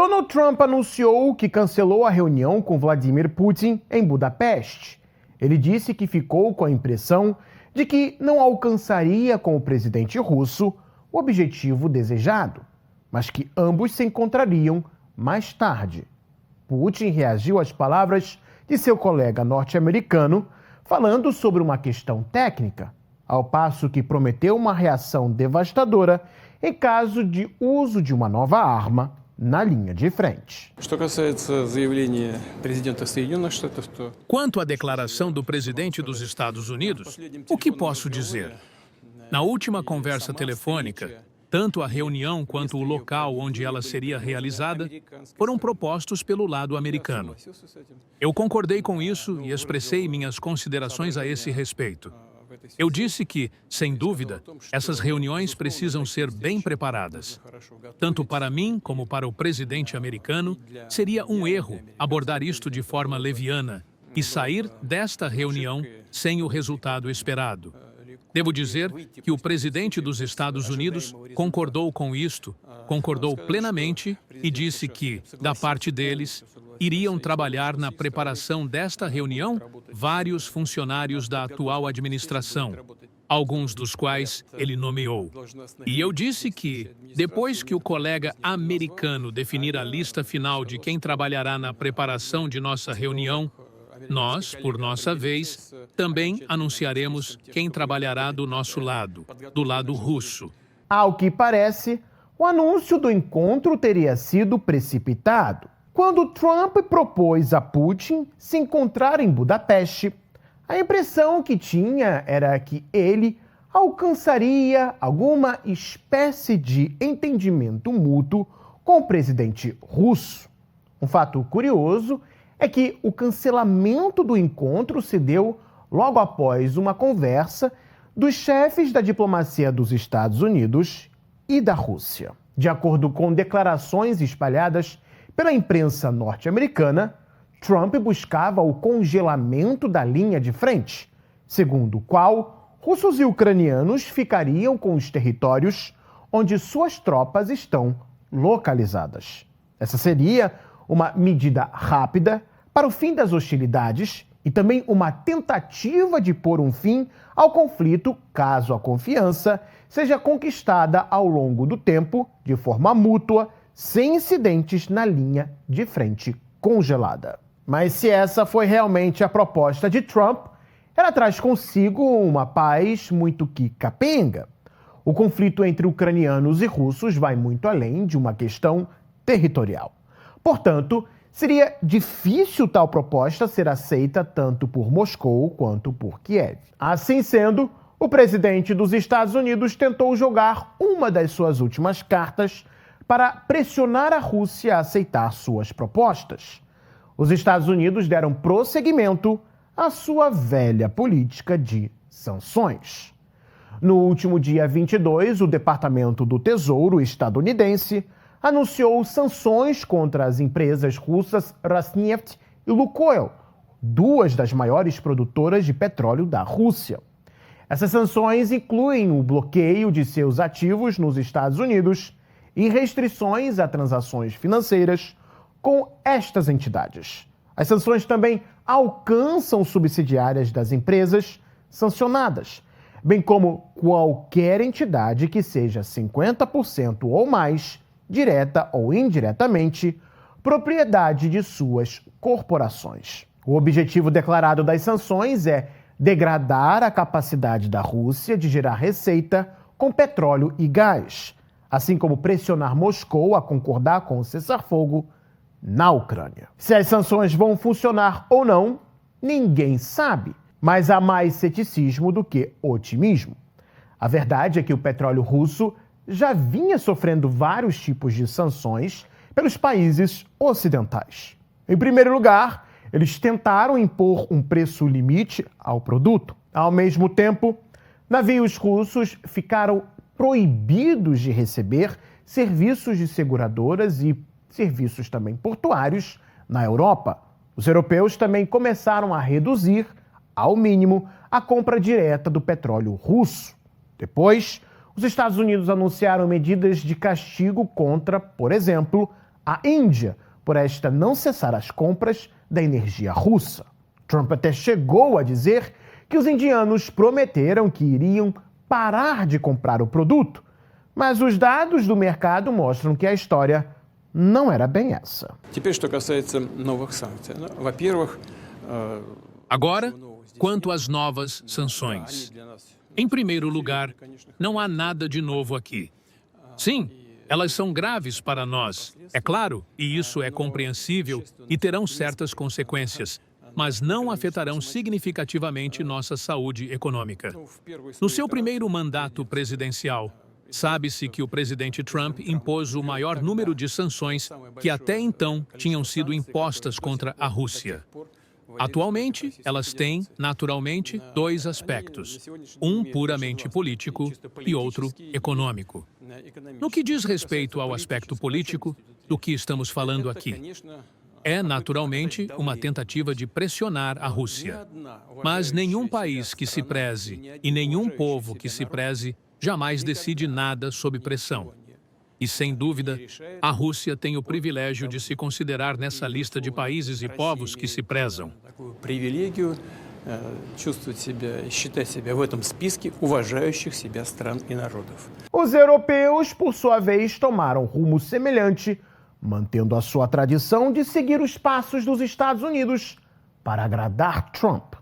Donald Trump anunciou que cancelou a reunião com Vladimir Putin em Budapeste. Ele disse que ficou com a impressão de que não alcançaria com o presidente russo o objetivo desejado, mas que ambos se encontrariam mais tarde. Putin reagiu às palavras de seu colega norte-americano, falando sobre uma questão técnica, ao passo que prometeu uma reação devastadora em caso de uso de uma nova arma na linha de frente. Quanto à declaração do presidente dos Estados Unidos, o que posso dizer? Na última conversa telefônica, tanto a reunião quanto o local onde ela seria realizada foram propostos pelo lado americano. Eu concordei com isso e expressei minhas considerações a esse respeito. Eu disse que, sem dúvida, essas reuniões precisam ser bem preparadas. Tanto para mim como para o presidente americano, seria um erro abordar isto de forma leviana e sair desta reunião sem o resultado esperado. Devo dizer que o presidente dos Estados Unidos concordou com isto, concordou plenamente e disse que, da parte deles, iriam trabalhar na preparação desta reunião vários funcionários da atual administração, alguns dos quais ele nomeou. E eu disse que, depois que o colega americano definir a lista final de quem trabalhará na preparação de nossa reunião, nós, por nossa vez, também anunciaremos quem trabalhará do nosso lado, do lado russo. Ao que parece, o anúncio do encontro teria sido precipitado. Quando Trump propôs a Putin se encontrar em Budapeste, a impressão que tinha era que ele alcançaria alguma espécie de entendimento mútuo com o presidente russo. Um fato curioso é que o cancelamento do encontro se deu logo após uma conversa dos chefes da diplomacia dos Estados Unidos e da Rússia. De acordo com declarações espalhadas pela imprensa norte-americana, Trump buscava o congelamento da linha de frente, segundo o qual russos e ucranianos ficariam com os territórios onde suas tropas estão localizadas. Essa seria uma medida rápida para o fim das hostilidades e também uma tentativa de pôr um fim ao conflito caso a confiança seja conquistada ao longo do tempo de forma mútua, sem incidentes na linha de frente congelada. Mas se essa foi realmente a proposta de Trump, ela traz consigo uma paz muito que capenga. O conflito entre ucranianos e russos vai muito além de uma questão territorial. Portanto, seria difícil tal proposta ser aceita tanto por Moscou quanto por Kiev. Assim sendo, o presidente dos Estados Unidos tentou jogar uma das suas últimas cartas para pressionar a Rússia a aceitar suas propostas. Os Estados Unidos deram prosseguimento à sua velha política de sanções. No último dia 22, o Departamento do Tesouro estadunidense anunciou sanções contra as empresas russas Rosneft e Lukoil, duas das maiores produtoras de petróleo da Rússia. Essas sanções incluem o bloqueio de seus ativos nos Estados Unidos e restrições a transações financeiras com estas entidades. As sanções também alcançam subsidiárias das empresas sancionadas, bem como qualquer entidade que seja 50% ou mais, direta ou indiretamente, propriedade de suas corporações. O objetivo declarado das sanções é degradar a capacidade da Rússia de gerar receita com petróleo e gás, assim como pressionar Moscou a concordar com o cessar-fogo na Ucrânia. Se as sanções vão funcionar ou não, ninguém sabe, mas há mais ceticismo do que otimismo. A verdade é que o petróleo russo já vinha sofrendo vários tipos de sanções pelos países ocidentais. Em primeiro lugar, eles tentaram impor um preço limite ao produto. Ao mesmo tempo, navios russos ficaram proibidos de receber serviços de seguradoras e serviços também portuários na Europa. Os europeus também começaram a reduzir, ao mínimo, a compra direta do petróleo russo. Depois, os Estados Unidos anunciaram medidas de castigo contra, por exemplo, a Índia por esta não cessar as compras da energia russa. Trump até chegou a dizer que os indianos prometeram que iriam parar de comprar o produto, mas os dados do mercado mostram que a história não era bem essa. Agora, quanto às novas sanções. Em primeiro lugar, não há nada de novo aqui. Sim, elas são graves para nós, é claro, e isso é compreensível e terão certas consequências, mas não afetarão significativamente nossa saúde econômica. No seu primeiro mandato presidencial, sabe-se que o presidente Trump impôs o maior número de sanções que até então tinham sido impostas contra a Rússia. Atualmente, elas têm, naturalmente, dois aspectos, um puramente político e outro econômico. No que diz respeito ao aspecto político, do que estamos falando aqui, é, naturalmente, uma tentativa de pressionar a Rússia. Mas nenhum país que se preze e nenhum povo que se preze jamais decide nada sob pressão. E, sem dúvida, a Rússia tem o privilégio de se considerar nessa lista de países e povos que se prezam. Os europeus, por sua vez, tomaram rumo semelhante, mantendo a sua tradição de seguir os passos dos Estados Unidos para agradar Trump.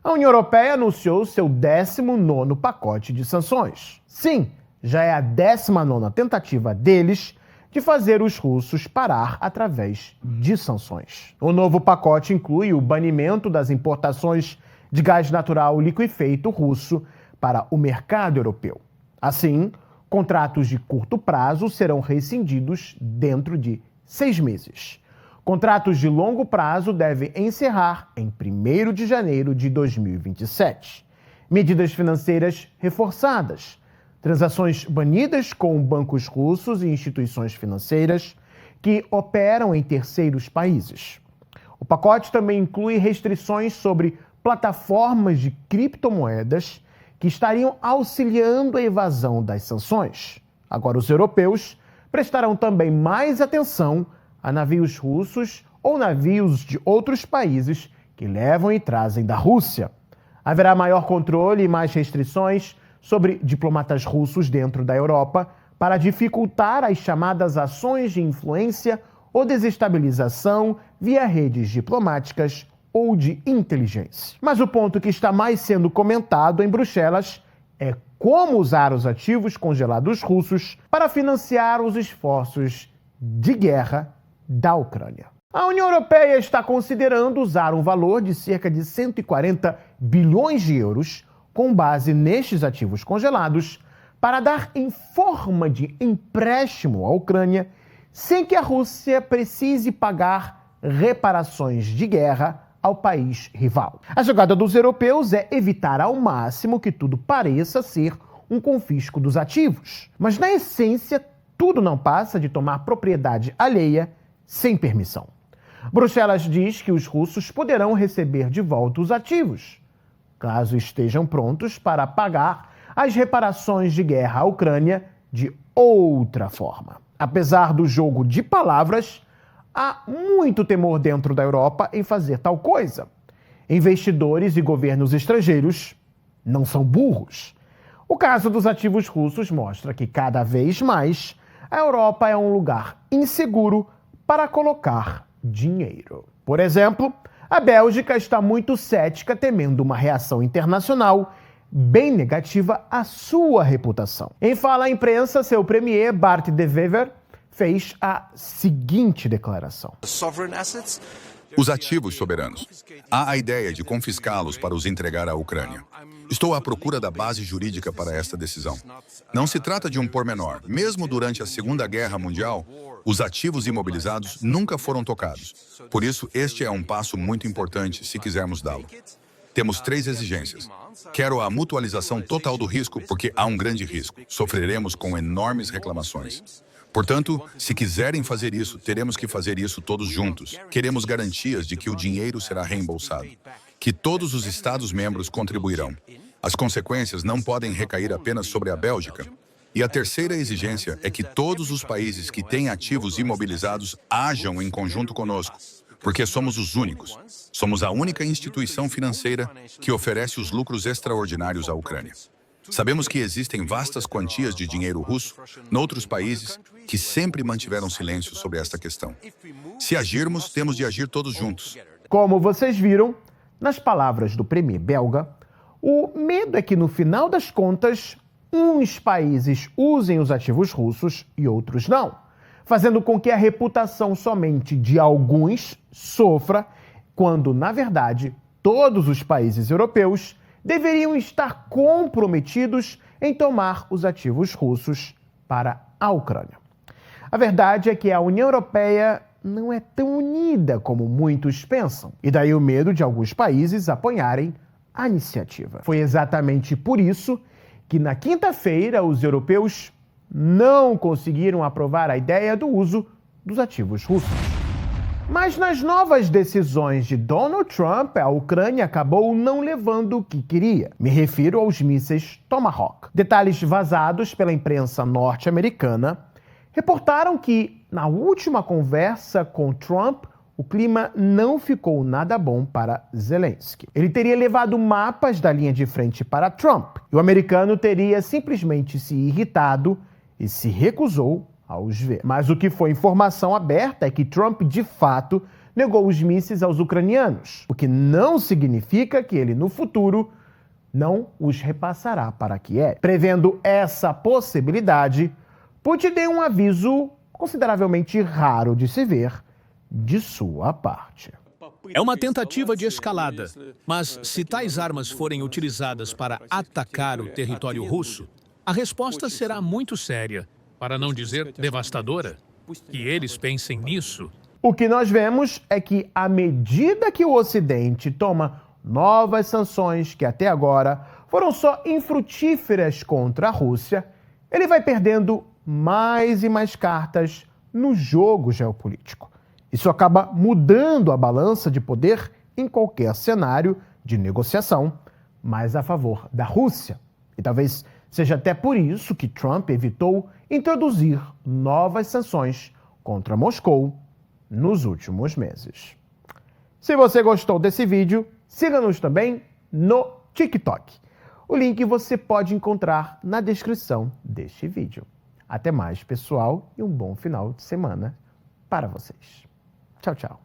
A União Europeia anunciou seu 19º pacote de sanções. Sim, já é a 19ª tentativa deles de fazer os russos parar através de sanções. O novo pacote inclui o banimento das importações de gás natural liquefeito russo para o mercado europeu. Assim, contratos de curto prazo serão rescindidos dentro de 6 meses. Contratos de longo prazo devem encerrar em 1º de janeiro de 2027. Medidas financeiras reforçadas. Transações banidas com bancos russos e instituições financeiras que operam em terceiros países. O pacote também inclui restrições sobre plataformas de criptomoedas que estariam auxiliando a evasão das sanções. Agora, os europeus prestarão também mais atenção a navios russos ou navios de outros países que levam e trazem da Rússia. Haverá maior controle e mais restrições sobre diplomatas russos dentro da Europa para dificultar as chamadas ações de influência ou desestabilização via redes diplomáticas ou de inteligência. Mas o ponto que está mais sendo comentado em Bruxelas é como usar os ativos congelados russos para financiar os esforços de guerra da Ucrânia. A União Europeia está considerando usar um valor de cerca de 140 bilhões de euros com base nestes ativos congelados, para dar em forma de empréstimo à Ucrânia, sem que a Rússia precise pagar reparações de guerra ao país rival. A jogada dos europeus é evitar ao máximo que tudo pareça ser um confisco dos ativos. Mas, na essência, tudo não passa de tomar propriedade alheia sem permissão. Bruxelas diz que os russos poderão receber de volta os ativos, caso estejam prontos para pagar as reparações de guerra à Ucrânia de outra forma. Apesar do jogo de palavras, há muito temor dentro da Europa em fazer tal coisa. Investidores e governos estrangeiros não são burros. O caso dos ativos russos mostra que cada vez mais a Europa é um lugar inseguro para colocar dinheiro. Por exemplo, a Bélgica está muito cética, temendo uma reação internacional bem negativa à sua reputação. Em fala à imprensa, seu premier, Bart De Wever, fez a seguinte declaração: Os ativos soberanos. Há a ideia de confiscá-los para os entregar à Ucrânia. Estou à procura da base jurídica para esta decisão. Não se trata de um pormenor. Mesmo durante a Segunda Guerra Mundial, os ativos imobilizados nunca foram tocados. Por isso, este é um passo muito importante se quisermos dá-lo. Temos 3 exigências. Quero a mutualização total do risco, porque há um grande risco. Sofreremos com enormes reclamações. Portanto, se quiserem fazer isso, teremos que fazer isso todos juntos. Queremos garantias de que o dinheiro será reembolsado, que todos os Estados-membros contribuirão. As consequências não podem recair apenas sobre a Bélgica. E a terceira exigência é que todos os países que têm ativos imobilizados ajam em conjunto conosco, porque somos os únicos. Somos a única instituição financeira que oferece os lucros extraordinários à Ucrânia. Sabemos que existem vastas quantias de dinheiro russo noutros países que sempre mantiveram silêncio sobre esta questão. Se agirmos, temos de agir todos juntos. Como vocês viram, nas palavras do premier belga, o medo é que, no final das contas, uns países usem os ativos russos e outros não, fazendo com que a reputação somente de alguns sofra, quando, na verdade, todos os países europeus deveriam estar comprometidos em tomar os ativos russos para a Ucrânia. A verdade é que a União Europeia não é tão unida como muitos pensam, e daí o medo de alguns países apoiarem a iniciativa. Foi exatamente por isso que na quinta-feira os europeus não conseguiram aprovar a ideia do uso dos ativos russos. Mas nas novas decisões de Donald Trump, a Ucrânia acabou não levando o que queria. Me refiro aos mísseis Tomahawk. Detalhes vazados pela imprensa norte-americana reportaram que, na última conversa com Trump, o clima não ficou nada bom para Zelensky. Ele teria levado mapas da linha de frente para Trump, e o americano teria simplesmente se irritado e se recusou a os ver. Mas o que foi informação aberta é que Trump, de fato, negou os mísseis aos ucranianos, o que não significa que ele, no futuro, não os repassará para Kiev. Prevendo essa possibilidade, Putin deu um aviso consideravelmente raro de se ver de sua parte. É uma tentativa de escalada, mas se tais armas forem utilizadas para atacar o território russo, a resposta será muito séria, para não dizer devastadora. Que eles pensem nisso. O que nós vemos é que, à medida que o Ocidente toma novas sanções que até agora foram só infrutíferas contra a Rússia, ele vai perdendo mais e mais cartas no jogo geopolítico. Isso acaba mudando a balança de poder em qualquer cenário de negociação, mais a favor da Rússia. E talvez seja até por isso que Trump evitou introduzir novas sanções contra Moscou nos últimos meses. Se você gostou desse vídeo, siga-nos também no TikTok. O link você pode encontrar na descrição deste vídeo. Até mais, pessoal, e um bom final de semana para vocês. Tchau, tchau.